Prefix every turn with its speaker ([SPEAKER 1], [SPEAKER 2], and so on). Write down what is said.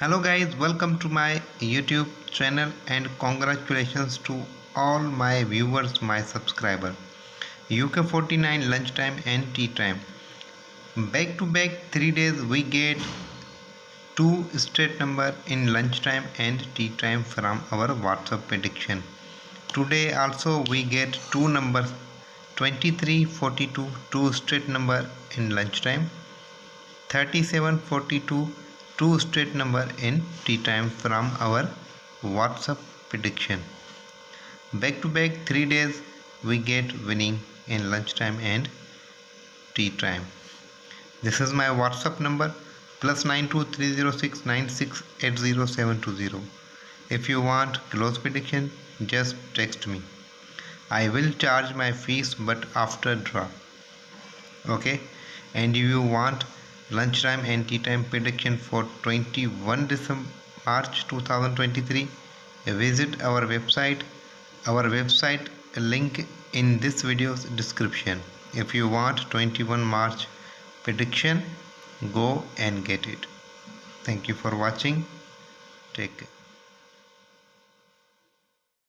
[SPEAKER 1] Hello guys, welcome to my YouTube channel and congratulations to all my viewers, my subscriber. Uk49 lunchtime and tea time. Back to back 3 days we get two straight number in lunchtime and tea time from our WhatsApp prediction. Today also we get two numbers 2342, two straight number in lunchtime, 3742, two straight number in tea time from our WhatsApp prediction. Back to back 3 days we get winning in lunchtime and tea time. This is my WhatsApp number +923069680720. If you want close prediction, just text me. I will charge my fees but after draw. Okay, and if you want lunchtime and tea time prediction for 21 December March 2023, visit our website. Our website link in this video's description. If you want 21 March prediction, go and get it. Thank you for watching. Take care.